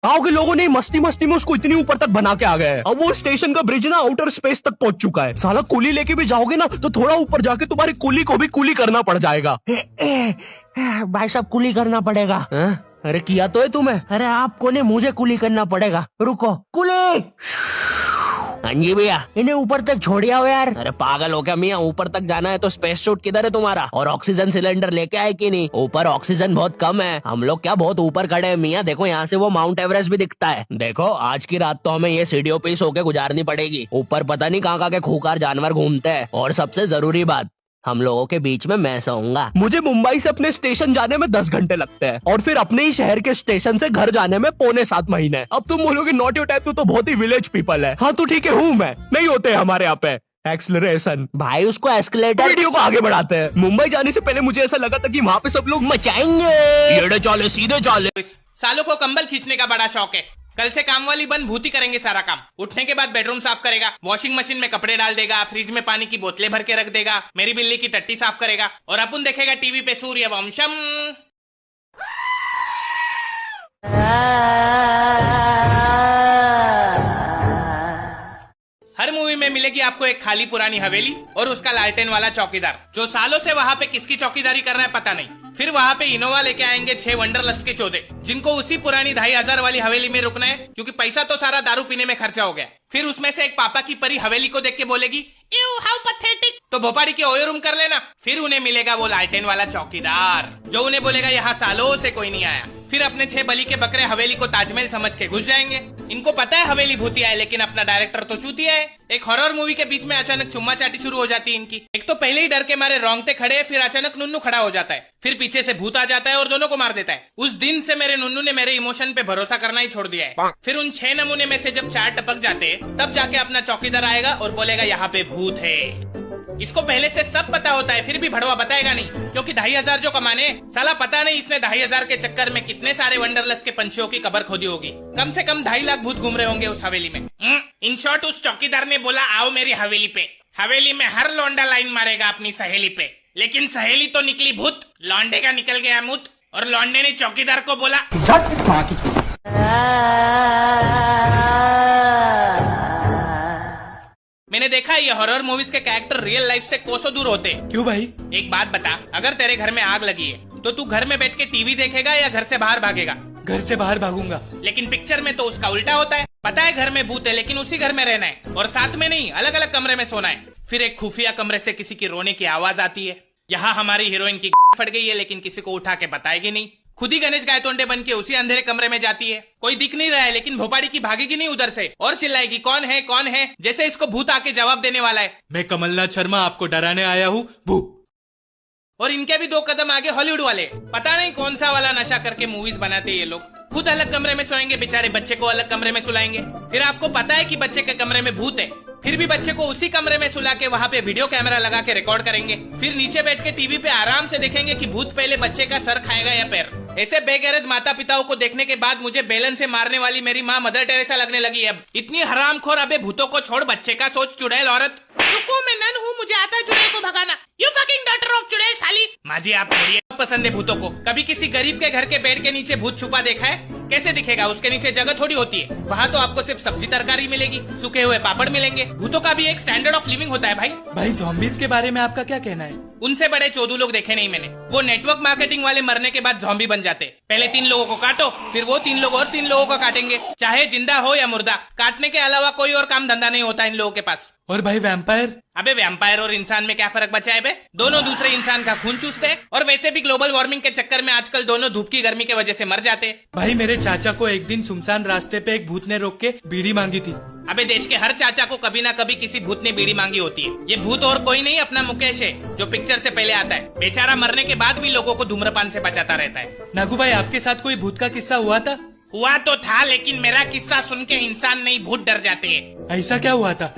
गाँव के लोगों ने मस्ती मस्ती में उसको इतनी ऊपर तक बना के आ गए हैं। अब वो स्टेशन का ब्रिज ना आउटर स्पेस तक पहुंच चुका है। साला कुली लेके भी जाओगे ना तो थोड़ा ऊपर जाके तुम्हारी कुली को भी कुली करना पड़ जाएगा। भाई साहब कुली करना पड़ेगा। अरे किया तो है तुम्हें। अरे आपको ने मुझे कुली करना पड़ेगा। रुको कुली। हाँ जी भैया, इन्हें ऊपर तक छोड़िया हो यार। अरे पागल हो क्या मियाँ, ऊपर तक जाना है तो स्पेस सूट किधर है तुम्हारा? और ऑक्सीजन सिलेंडर लेके आए कि नहीं? ऊपर ऑक्सीजन बहुत कम है, हम लोग क्या बहुत ऊपर खड़े हैं मियाँ। देखो यहाँ से वो माउंट एवरेस्ट भी दिखता है। देखो आज की रात तो हमें ये सीढ़ियों पे ही सो के गुजारनी पड़ेगी। ऊपर पता नहीं कहाँ के खूंखार जानवर घूमते हैं। और सबसे जरूरी बात, हम लोगों के बीच में मैं सोऊंगा। मुझे मुंबई से अपने स्टेशन जाने में 10 घंटे लगते हैं और फिर अपने ही शहर के स्टेशन से घर जाने में 6.25 महीने। अब तुम बोलोगे नॉट योर टाइप, तो बहुत ही विलेज पीपल है। हाँ तो ठीक है, हूँ मैं, नहीं होते हमारे यहाँ पे एक्सलरेशन। भाई उसको एस्केलेटर। वीडियो को आगे बढ़ाते हैं। मुंबई जाने से पहले मुझे ऐसा लगा था कि वहाँ पे सब लोग मचाएंगे। येड़े चाले सीधे चाले। सालों को कंबल खींचने का बड़ा शौक है। कल से काम वाली बंद भूती करेंगे सारा काम। उठने के बाद बेडरूम साफ करेगा, वॉशिंग मशीन में कपड़े डाल देगा, फ्रिज में पानी की बोतलें भर के रख देगा, मेरी बिल्ली की टट्टी साफ करेगा और अपन देखेगा टीवी पे सूर्यवंशम। हर मूवी में मिलेगी आपको एक खाली पुरानी हवेली और उसका लालटेन वाला चौकीदार, जो सालों से वहाँ पे किसकी चौकीदारी कर रहा है पता नहीं। फिर वहाँ पे इनोवा लेके आएंगे 6 वंडरलस्ट के चौधे, जिनको उसी पुरानी 2500 वाली हवेली में रुकना है, क्योंकि पैसा तो सारा दारू पीने में खर्चा हो गया। फिर उसमें से एक पापा की परी हवेली को देख के बोलेगी यू हाउ पैथेटिक, तो भोपाड़ी के ओयो रूम कर लेना। फिर उन्हें मिलेगा वो लालटेन वाला चौकीदार, जो उन्हें बोलेगा यहाँ सालों से कोई नहीं आया। फिर अपने 6 बली के बकरे हवेली को ताजमहल समझ के घुस जाएंगे। इनको पता है हवेली भूतिया है, लेकिन अपना डायरेक्टर तो चूतिया है। एक हॉरर मूवी के बीच में अचानक चुम्मा चाटी शुरू हो जाती है इनकी। एक तो पहले ही डर के मारे रोंगटे खड़े, फिर अचानक नुन्नू खड़ा हो जाता है, फिर पीछे से भूत आ जाता है और दोनों को मार देता है। उस दिन से मेरे नुन्नू ने मेरे इमोशन पे भरोसा करना ही छोड़ दिया है। फिर उन 6 नमूने में से जब 4 टपक जाते तब जाके अपना चौकीदार आएगा और बोलेगा यहाँ पे भूत है। इसको पहले से सब पता होता है, फिर भी भड़वा बताएगा नहीं, क्योंकि 2500 जो कमाने, साला पता नहीं इसने 2500 के चक्कर में कितने सारे वंडरलस्ट के पंछियों की कब्र खोदी होगी। कम से कम 2.5 लाख भूत घूम रहे होंगे उस हवेली में। इन शॉर्ट उस चौकीदार ने बोला आओ मेरी हवेली पे। हवेली में हर लौंडा लाइन मारेगा अपनी सहेली पे, लेकिन सहेली तो निकली भूत, लौंडे का निकल गया मुत, और लौंडे ने चौकीदार को बोला मैंने देखा ये हॉरर मूवीज के कैरेक्टर रियल लाइफ से कोसों दूर होते। क्यों भाई? एक बात बता, अगर तेरे घर में आग लगी है तो तू घर में बैठ के टीवी देखेगा या घर से बाहर भागेगा? घर से बाहर भागूंगा। लेकिन पिक्चर में तो उसका उल्टा होता है। पता है घर में भूत है, लेकिन उसी घर में रहना है और साथ में नहीं, अलग अलग कमरे में सोना है। फिर एक खुफिया कमरे से किसी की रोने की आवाज आती है। यहाँ हमारी हीरोइन की फट गई है, लेकिन किसी को उठा के बताएगी नहीं। खुद ही गणेश गायतोंडे बन के उसी अंधेरे कमरे में जाती है। कोई दिख नहीं रहा है, लेकिन भोपाड़ी की भागेगी नहीं उधर से और चिल्लाएगी कौन है कौन है, जैसे इसको भूत आके जवाब देने वाला है। मैं कमलनाथ शर्मा आपको डराने आया हूँ भू। और इनके भी 2 कदम आगे हॉलीवुड वाले, पता नहीं कौन सा वाला नशा करके मूवीज बनाते ये लोग। खुद अलग कमरे में सोएंगे बेचारे, बच्चे को अलग कमरे में सुलाएंगे। फिर आपको पता है कि बच्चे के कमरे में भूत है, फिर भी बच्चे को उसी कमरे में सुला के वहाँ पे वीडियो कैमरा लगा के रिकॉर्ड करेंगे। फिर नीचे बैठ के टीवी पे आराम से देखेंगे कि भूत पहले बच्चे का सर खाएगा या पैर। ऐसे बेगैरत माता पिताओं को देखने के बाद मुझे बेलन से मारने वाली मेरी माँ मदर टेरेसा लगने लगी है। अब इतनी हरामखोर, अबे भूतों को छोड़, बच्चे का सोच चुड़ैल औरत। रुको मैं नन हूँ, मुझे आता है चुड़ैल को भगाना। यू फकिंग डॉटर ऑफ चुड़ैल साली। माँ जी आप छोड़िए, पसंद है भूतों को। कभी किसी गरीब के घर के बेड के नीचे भूत छुपा देखा है? कैसे दिखेगा? उसके नीचे जगह थोड़ी होती है। वहाँ तो आपको सिर्फ सब्जी तरकारी मिलेगी, सूखे हुए पापड़ मिलेंगे। भूतों का भी एक स्टैंडर्ड ऑफ लिविंग होता है भाई। भाई ज़ॉम्बीज़ के बारे में आपका क्या कहना है? उनसे बड़े चोदू लोग देखे नहीं मैंने। वो नेटवर्क मार्केटिंग वाले मरने के बाद ज़ॉम्बी बन जाते। पहले 3 लोगों को काटो, फिर वो 3 लोग और 3 लोगों को काटेंगे, चाहे जिंदा हो या मुर्दा। काटने के अलावा कोई और काम धंधा नहीं होता इन लोगों के पास। और भाई वैम्पायर? अबे वैम्पायर और इंसान में क्या फर्क बचा है बे? दोनों दूसरे इंसान का खून चूसते हैं, और वैसे भी ग्लोबल वार्मिंग के चक्कर में आजकल दोनों धूप की गर्मी की वजह से मर जाते हैं। भाई मेरे चाचा को एक दिन सुनसान रास्ते पे एक भूत ने रोक के बीड़ी मांगी थी। अबे देश के हर चाचा को कभी ना कभी किसी भूत ने बीड़ी मांगी होती है। ये भूत और कोई नहीं, अपना मुकेश है, जो पिक्चर से पहले आता है। बेचारा मरने के बाद भी लोगों को धूम्रपान से बचाता रहता है। नागू भाई आपके साथ कोई भूत का किस्सा हुआ था? हुआ तो था, लेकिन मेरा किस्सा सुन के इंसान नहीं भूत डर जाते हैं। ऐसा क्या हुआ था?